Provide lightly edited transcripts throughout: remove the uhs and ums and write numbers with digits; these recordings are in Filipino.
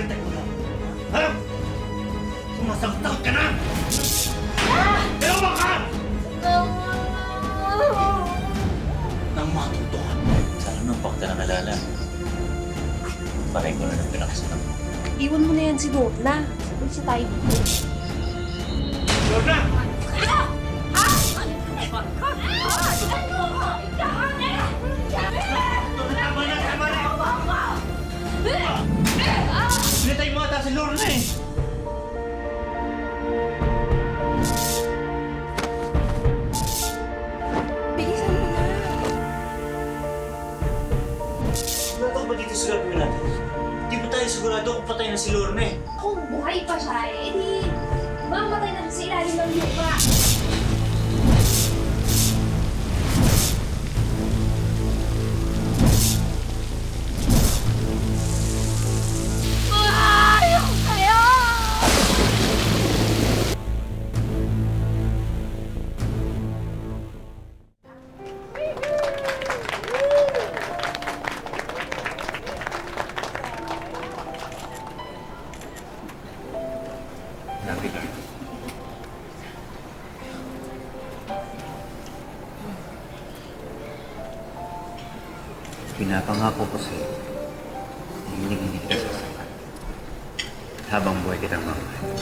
pinatay mo na. Ha? Sumasaktan ka na! Dalawa ka! Nang matutuhan. Sana nung pakta ng alala. Paray ko na ng pinakasalan. Iwan mo na yan si Lorna. Sabay siya tayo dito. Lorna! Tama na, tama na! Pinatay mo ata si Lorna eh! Bilisan mo na. Sigurado ba dito sa gagawin natin? Di ba tayo sigurado kung patay na si Lorna eh? Kung buhay pa siya, edi mamatay na sa ilalim ng lupa. Ayok kayo! Nabi ka. Pinapangako ko sa'yo na hindi kita sasakan. Habang buhay kitang mamahal.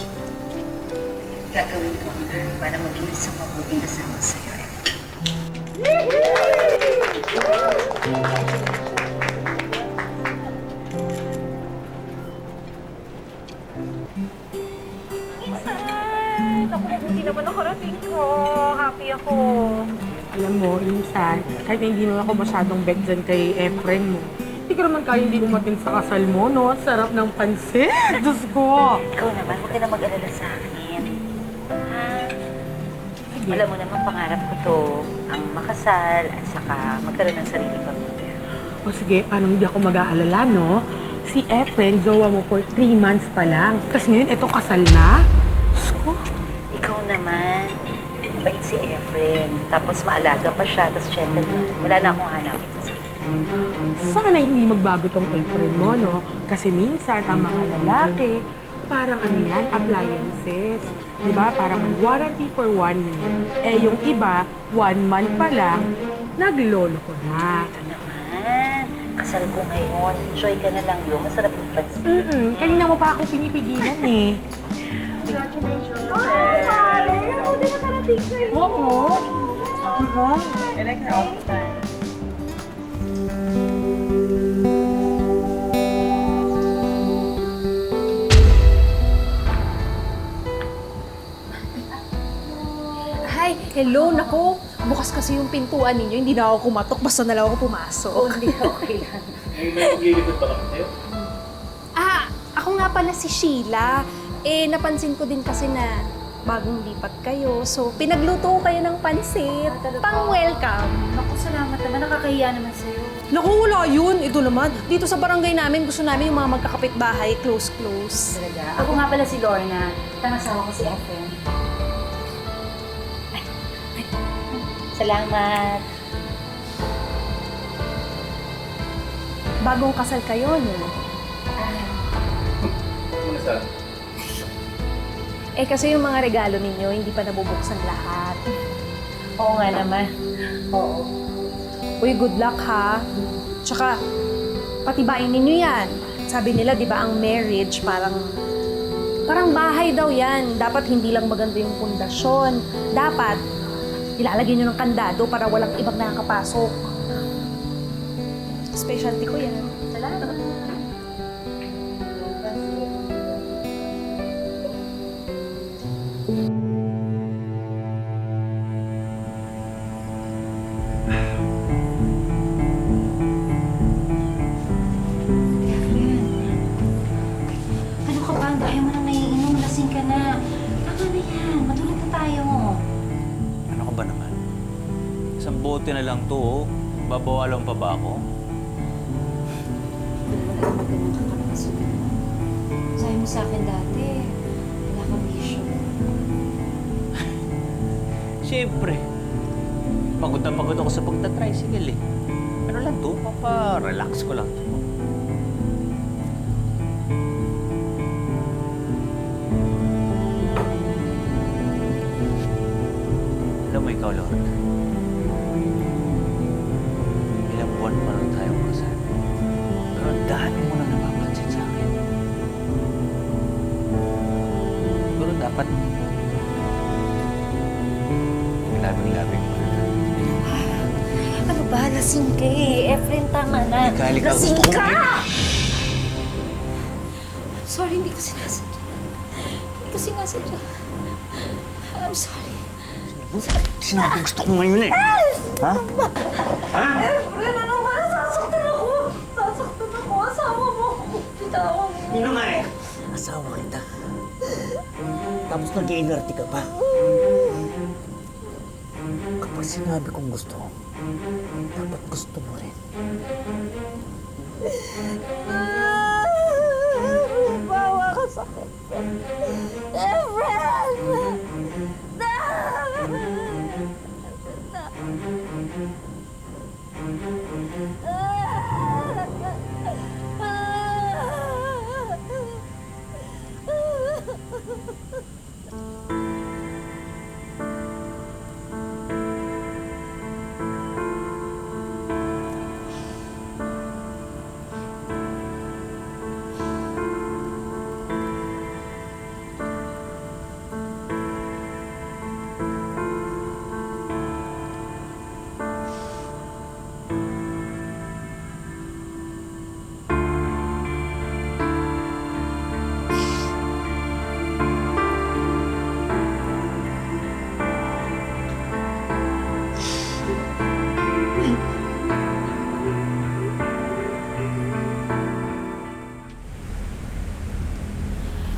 Gagawin ko para maging isang mabuting asawa sa'yo. Naku, mabuti naman nakarating ko. Happy ako. Alam mo, minsan, kahit hindi naman ako masyadong bet dyan kay Efren mo, hindi ko naman kaya hindi umatin sa kasal mo, no? Sarap ng pansit! Diyos ko! Ikaw naman, huwag ka na mag-alala sa akin. Ha? Alam mo naman, pangarap ko to, ang makasal at saka magkaroon ng sariling pamilya. O sige, paano hindi ako mag-aalala, no? Si Efren, jowa mo for 3 months pa lang. Kasi ngayon, eto kasal na. Diyos ko! Ikaw naman, mabait si Efren. Tapos maalaga pa siya, tapos syempre, wala na akong hanapin. Sana hindi magbago tong Efren mo, no? Kasi minsan, ang mga lalaki, parang ano yan, appliances. Diba? Parang warranty for 1 year. Eh, yung iba, 1 month pa lang, naglolo ko na. Ito naman, kasal ko ngayon. Enjoy ka na lang yun. Masarap yung pansin. Kanina mo pa ako pinipigilan eh. Congratulations! Ay, pare! Mabuti nakarating kayo. Oo. I like her all the time. Hi, hello, nako. Bukas kasi yung pintuan ninyo, hindi na ako kumatok, basta na lang ako pumasok. Oh, hindi, okay lang. Ako nga pala si Sheila. Eh, napansin ko din kasi na bagong lipat kayo. So, pinagluto ko kayo ng pansit. Pang-welcome. Naku, salamat naman. Nakakahiya naman sa'yo. Naku, wala yun. Ito naman. Dito sa barangay namin, gusto namin yung mga magkakapit-bahay, close-close. Talaga. Ako nga pala si Lorna. Tangasawa ko si Efren. Salamat. Bagong kasal kayo, no? Eh, kasi yung mga regalo ninyo, hindi pa nabubuksan lahat. Oo nga naman. Oo. Uy, good luck, ha? Tsaka, patibayin ninyo yan. Sabi nila, di ba, ang marriage parang bahay daw yan. Dapat hindi lang maganda yung pundasyon. Dapat, ilalagay nyo ng kandado para walang ibang nakakapasok. Specialty ko yan. Salamat. Ano ka ba? Ayaw mo nang naiinom. Lasing ka na. Tama na yan. Matulog na tayo. Ano ka ba naman? Isang bote na lang to, oh. Babawalan pa ba ako? Sabi mo sa akin dati, wala kang issue. Siyempre. Pagod na pagod ako sa pagta-tricycle eh. Ano lang to? Papa-relax ko lang to. mo ikaw, Lord, ilang buwan pa lang tayong kasal. Pero ang dami mo na napapansin sa akin. Pero dapat labing-labing mo na. Ano ba? Lasing ka eh. Efren, tama na. Halika, Lasing gusto ko ka! ngayon. Sorry, hindi ko sinasadya. Hindi ko sinasadya. I'm sorry. Sinabi gusto ko ngayon eh. Ha? Ha? Efren, ano ba? Nasasaktan ako. Nasasaktan ako. Asawa mo. Bitawan mo. Yun na nga eh. Asawa kita. Tapos nag-iinerte ka pa. Kapag sinabi kong gusto, dapat gusto mo rin. Bawa ka sa akin. Efren!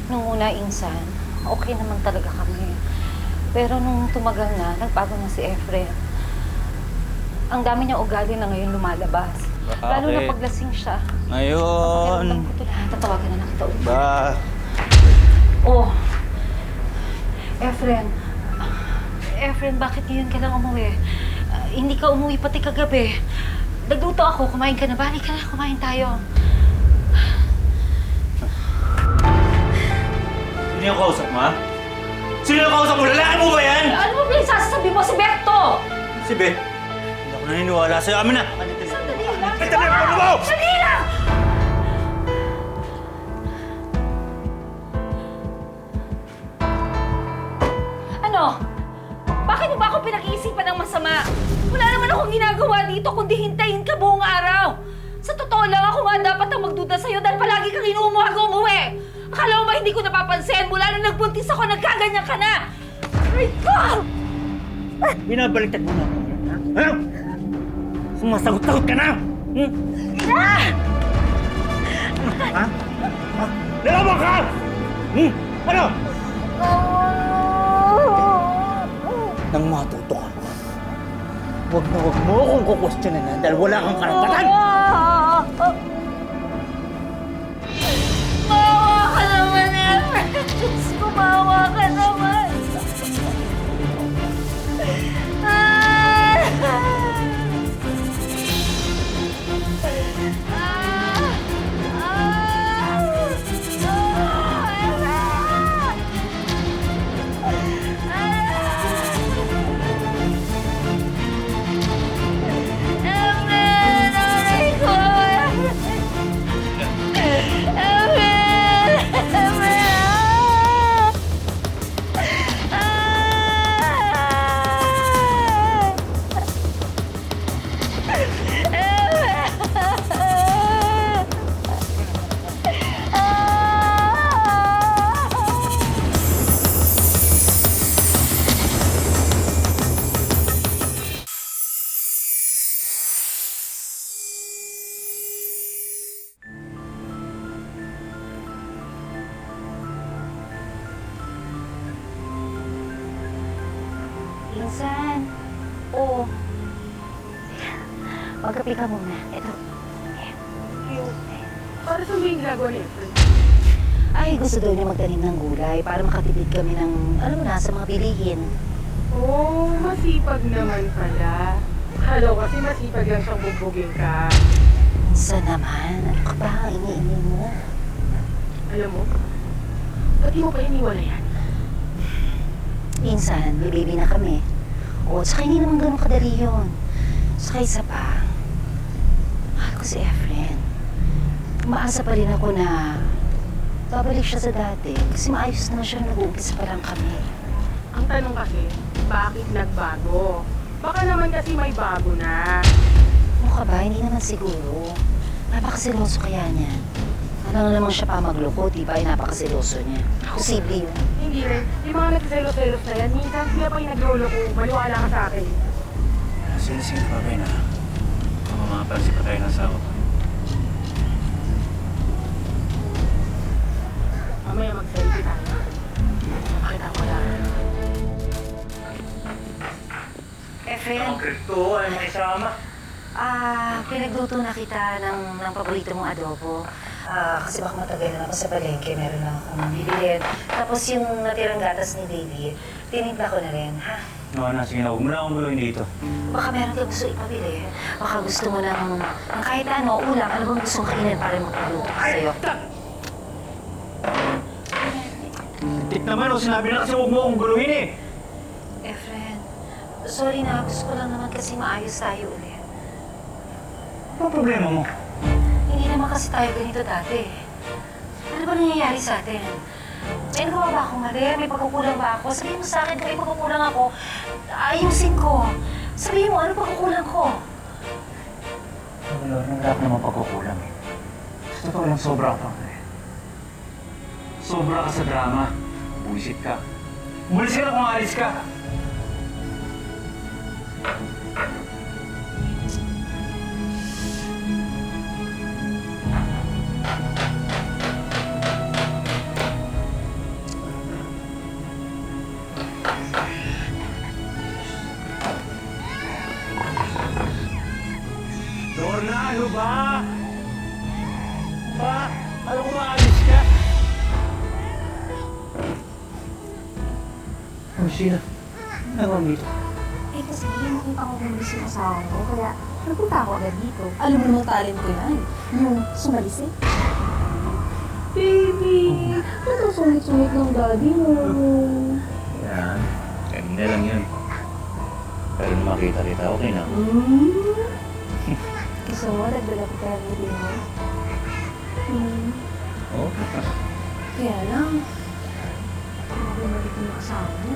Nung una, Insan, okay naman talaga kami. Pero nung tumagal na, nagbago na si Efren. Ang dami niya ugali na ngayon lumalabas. Lalo na Bakit? paglasing siya. Ngayon. Pakiramdam ko ito lahat. Tatawagan na lang kita ulit. Ba? Oh. Efren. Efren, bakit ngayon ka lang umuwi? Hindi ka umuwi pati kagabi. Nagluto ako. Kumain ka na. Balik ka na. Kumain tayo. Sino yung kausap mo, ha? Sino yung kausap mo? Lalaki mo ba yan? Ano mo ba yung sasabi mo si Berto? Si Beth. Hindi ako naniniwala sa'yo. Amin na! Sandali lang. Ay, telepono mo! Sandali lang! Ano? Bakit mo ba ako pinag-iisipan ng masama? Wala naman akong ginagawa dito kundi hintayin ka buong araw. Sa totoo lang, ako nga dapat ang magduda sa'yo dahil palagi kang inuumuha umuwi. Akala mo ba hindi ko napapansin? Mula nang nagbuntis ako, nagkaganyan ka na! Aray ko! Binabaliktad mo na ako. Ha? Sumasagot-sagot ka na! Hmm? Ah! Ha? Ha? Lalaban ka! Hmm? Ano? Nang matuto ka, huwag mo akong kukwestiyonin na dahil wala kang karapatan! Maawa ka naman, Efren! Diyos ko, maawa ka naman! Insan. Oo. Magkape ka muna. Ito. Para sa may ginagawa ni Efren. Ay, gusto daw niya magtanim ng gulay para makatipid kami ng, alam mo na, sa mga bilihin. Oh, masipag naman pala. Halo, kasi masipag lang siyang bubugin ka. Insan naman. Ano ka ba? Ini-ini mo. Alam mo, ba't di mo pa iniwala yan? Insan, may baby na kami. ako. Tsaka hindi naman ganun kadali yun. Tsaka isa pa, mahal ko si Efren. Umaasa pa rin ako na babalik siya sa dati. Kasi maayos naman siya nag-uumpisa pa lang kami. Ang tanong kasi, bakit nagbago? Baka naman kasi may bago na. Ano ka ba? Hindi naman siguro. Napakasiloso kaya niyan. Ano na naman siya pa magloko, di ba? Ay, napakasiloso niya. Posible yun. Hindi rin. Yung mga nagsiselos-selos na yan, minsan sila pa yung nagloloko. Maniwala ka sa akin. Sino pa ba na? Baka makapansin pa tayo ng asawa ko. Mamaya mag-selfie tayo. Pakita ko lang. Efren, Kripto, ay makisama. pinagluto na kita ng paborito mong adobo. Kasi baka matagal na ako sa palengke, meron na akong bibilin. Tapos yung natirang gatas ni David, tinimpla ko na rin, ha? No, sige na. Huwag mo na akong guluhin dito. Baka meron ka gusto ipabili. Baka gusto mo ng kahit ano, ulam. Ano bang gusto mong kainin para magpagluto ko sa'yo? Tik naman, sinabi na kasi huwag mo akong guluhin eh. Efren, sorry na. Gusto ko lang naman kasi maayos tayo ulit. Ano problema mo? Hindi naman kasi tayo ganito dati. Ano ba nangyayari sa atin? May nagawa ba akong mali? May pagkukulang ba ako? Sabihin mo sa akin kung may pagkukulang ako, ayusin ko. Sabihin mo, ano pagkukulang ko? Wala naman pagkukulang eh. Sa totoo lang, sobra ka pa eh. Sobra ka sa drama. Buisit ka. Umalis ka na kung alis ka. Lorna, ano ba? Alam ko maalis ka? Oh, Sheila. Ano dito? Eh kasi nakita ko bumilis yung asawa ko, kaya nagpunta ako agad dito. Alam mo naman talent ko yan, yung sumalis eh. Baby, ba't ang sungit-sungit ng daddy mo? Yan. Kanina lang yun. Pero nung makita kita, okay na. Gusto mo, nagdalag ka ng video mo? Oh? Kaya lang, bumalik yung asawa mo.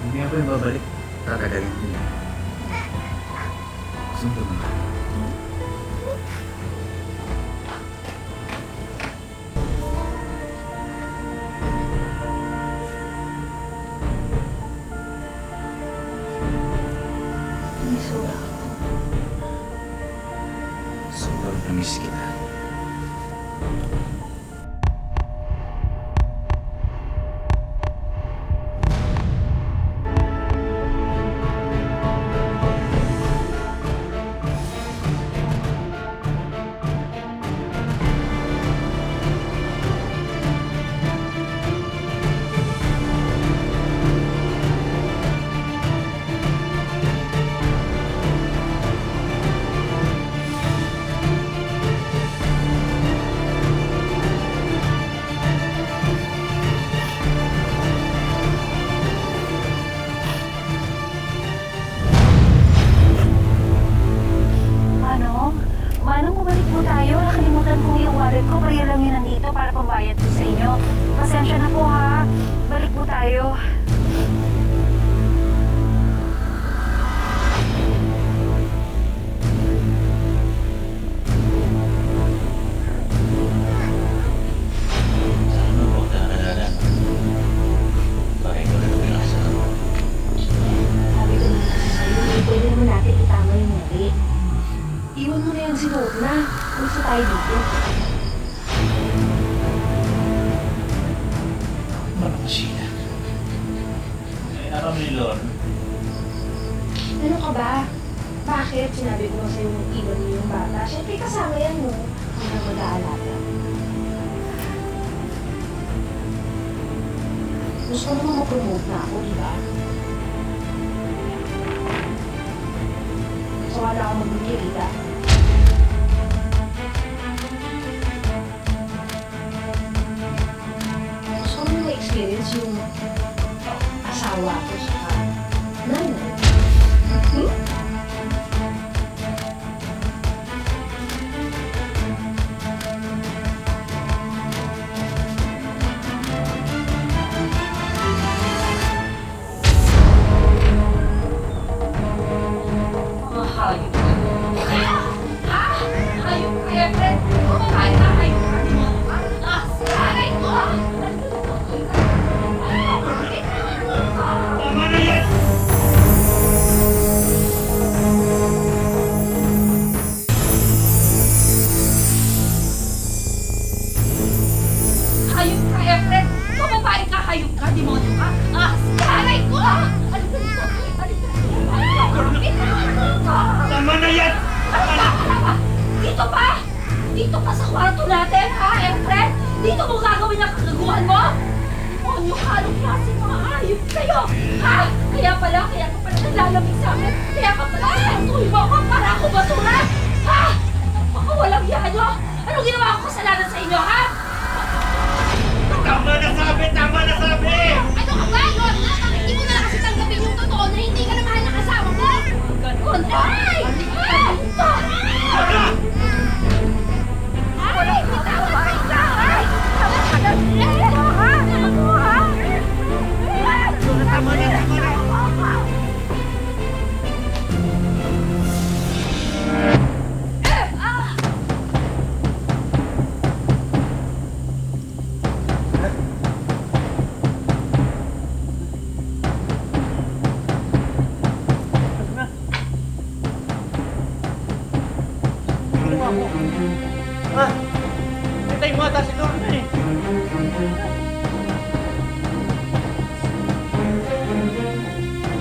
Hindi ako yung babalik. Tatagayin ko yun. Gusto mo ba? Sobrang namiss kita. Manong, bumalik po tayo. Nakalimutan ko yung wallet ko. Bariya lang yun nandito para pambayad ko sa inyo. Pasensya na po ha. Balik po tayo. Sana mo huwag nakakadala. Bakit ko rin pinasa? Sabi ko na sa'yo, pwede naman natin itama yung mali. Iwan mo na yung sinuot na. Gusto tayo dito. Parang Sheila. Ay, alam ni Lord. Ano ka ba? Bakit? Sinabi ko sa'yo iwan mo yung bata. Siyempre kasama yan mo. Hanggang mag-aalaga. Gusto ko naman ma-promote na ako, di ba? So, wala akong magkikita. Gusto ko naman ma-experience yung Efren! Kumakain ka kayo! Ah, aray ko! Tama na yan! Hayop ka, Efren! Kumakain ka, hayop ka, demonyo ka! Ah, aray ko! Ano ba ito? Tama na yan! Dito pa! Dito pa sa kwarto natin, ha, Efren? Dito mo gagawin ang kagaguhan mo? Demonyo ka, anong klase mga hayop kayo? Ha? Kaya pala ka pala nalalamig sa akin. Kaya ka pala tuloy mo ako para ako basura. Ha? Baka walang yanyo. Anong ginawa ko kasalanan sa inyo, ha? Tama na sabi! Tama na sabi! Ano ka ba, Lorna? Bakit di mo na lang kasi tanggapin yung totoo na hindi ka na mahal ng asawa mo? Ganun. Ay! Ay! Tara! Ay! Ay! Ay! Ano ha? Ano ha? Tama na! Tama na! Ha? Hintay mo ata si Lorna eh.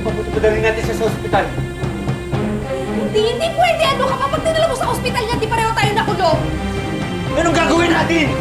Papadalhin natin siya sa ospital. Hindi pwede. Ano ka pa? Pag dinala mo sa ospital niya, di pareho tayo nakulong. Anong gagawin natin?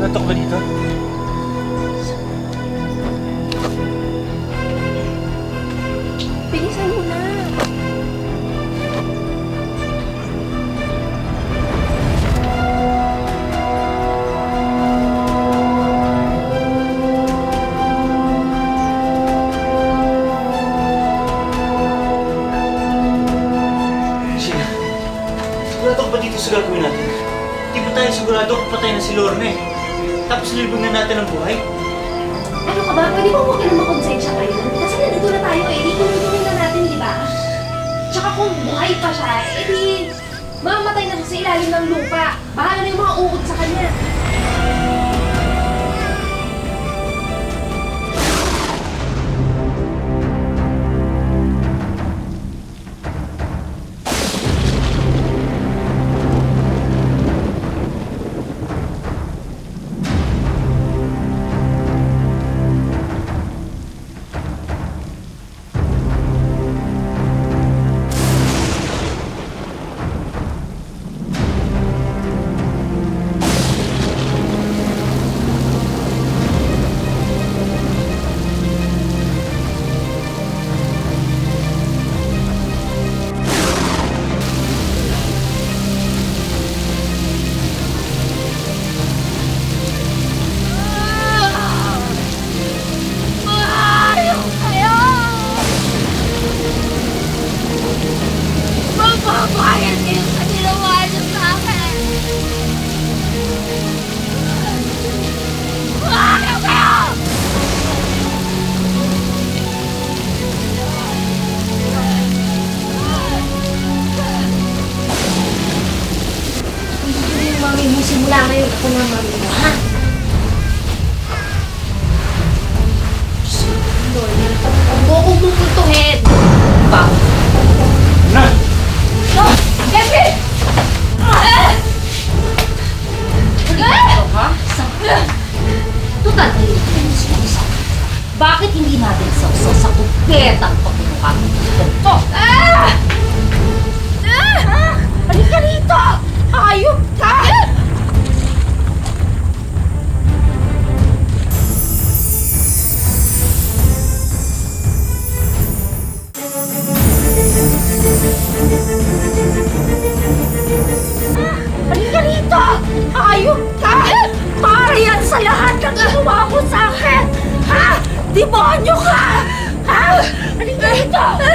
Natok ba dito? Bilisan mo na. Sheila, sigurado ka ba dito sa gagawin natin? Di ba tayo sigurado kung patay na si Lorna eh? Tapos nilibog na natin ang buhay? Ano ka ba? Pwede ba huwag ka na makonsensya kayo? Kasi nandito na tayo eh. Di kunin na natin, di ba? Tsaka kung buhay pa siya, eh di mamamatay na siya sa ilalim ng lupa. Bahala na yung mga uod sa kanya. Magbabayad kayo sa ginawa niyo sa akin! Ayaw kayo! Hindi yung mami mo. Simula ngayon ako na mami mo, ha? Lorna, huwag mo akong pupuntuhin. Bang! Na! No! Kevin! Ah! Ha? Total, kayo yung susa. Bakit hindi natin sausaw sa kupetang pagpapakang ito? Ah! Ah! Halika rito! Hayop ka! Halika rito! Hayop ka! Para yan sa lahat ng Demonyo ka! Ha? Ano dito? Ha?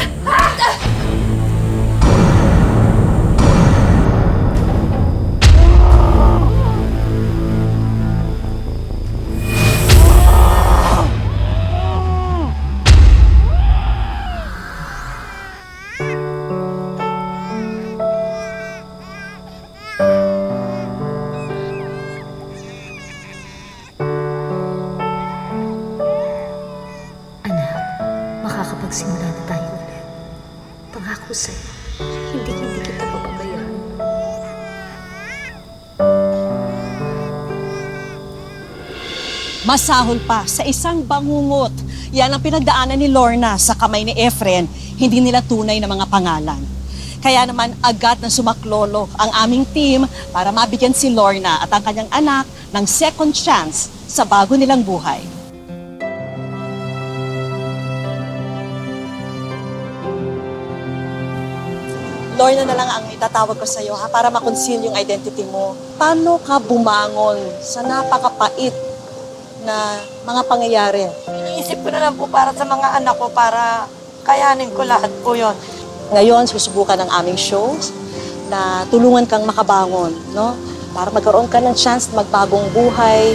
Anak, makakapagsimula na tayo ulit. Pangako sa'yo, hindi kita pababayaan. Masahol pa sa isang bangungot. Yan ang pinagdaanan ni Lorna sa kamay ni Efren, hindi nila tunay na mga pangalan. Kaya naman agad na sumaklolo ang aming team para mabigyan si Lorna at ang kanyang anak ng second chance sa bago nilang buhay. Lorna na lang ang itatawag ko sa iyo ha, para makonceal yung identity mo. Paano ka bumangon sa napakapait na mga pangyayari? Iniisip ko na lang po para sa mga anak ko, para kayanin ko lahat po yon. Ngayon, susubukan ng aming shows na tulungan kang makabangon, no? Para magkaroon ka ng chance na magbagong buhay.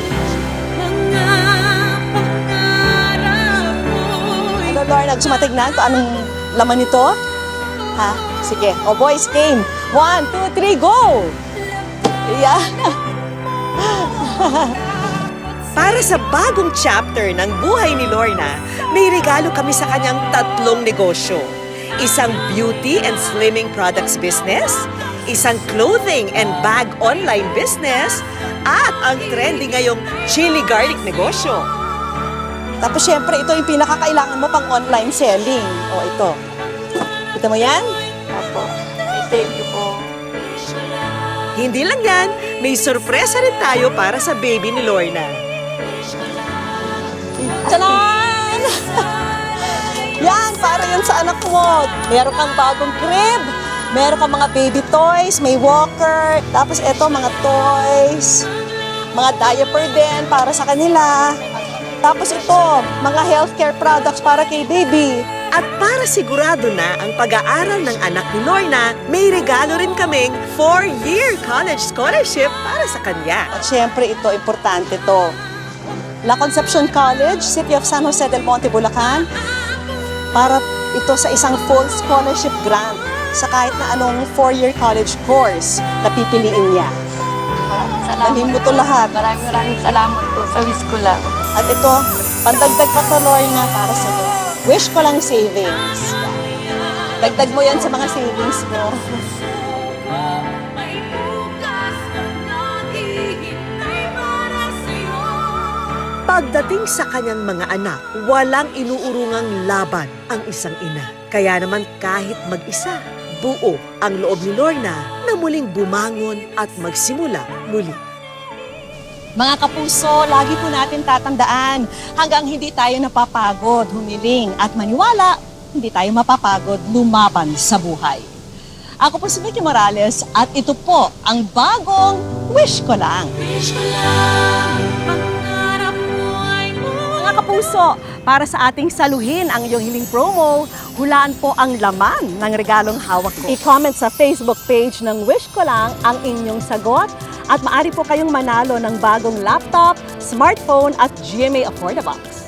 Ano, Lorna, gusto matignan kung anong laman nito? Ha? Sige. O, boys, game. 1, 2, 3, go! Yeah. Para sa bagong chapter ng buhay ni Lorna, may regalo kami sa kanyang 3 negosyo. Isang beauty and slimming products business, isang clothing and bag online business, at ang trending ngayong chili garlic negosyo. Tapos, syempre, ito yung pinakakailangan mo pang online selling. O, ito. Kita mo yan? Opo. Thank you po. Hindi lang yan, may sorpresa rin tayo para sa baby ni Lorna. Tanan! Yan, para yan sa anak mo. Meron kang bagong crib, meron kang mga baby toys, may walker, tapos eto mga toys, mga diaper din para sa kanila. Tapos ito, mga healthcare products para kay baby. At para sigurado na ang pag-aaral ng anak ni Lorna, may regalo rin kaming 4-year college scholarship para sa kanya. At syempre ito, importante to. La Concepcion College, City of San Jose del Monte, Bulacan. Para ito sa isang full scholarship grant sa kahit na anong 4-year college course na pipiliin niya. Dalhin mo to lahat. Maraming salamat po sa wish ko lang. At ito, pandagdag pa to, Lorna, para sa iyo. Wish ko lang savings. Dagdag mo yan sa mga savings mo. Pagdating sa kanyang mga anak, walang inuurungang laban ang isang ina. Kaya naman kahit mag-isa, buo ang loob ni Lorna na muling bumangon at magsimula muli. Mga kapuso, lagi po natin tatandaan hanggang hindi tayo napapagod, humiling at maniwala, hindi tayo mapapagod lumaban sa buhay. Ako po si Vicky Morales at ito po ang bagong Wish Ko Lang. Mga kapuso, para sa ating saluhin ang iyong hiling promo, hulaan po ang laman ng regalong hawak ko. I-comment sa Facebook page ng Wish Ko Lang ang inyong sagot at maaari po kayong manalo ng bagong laptop, smartphone at GMA Affordabox.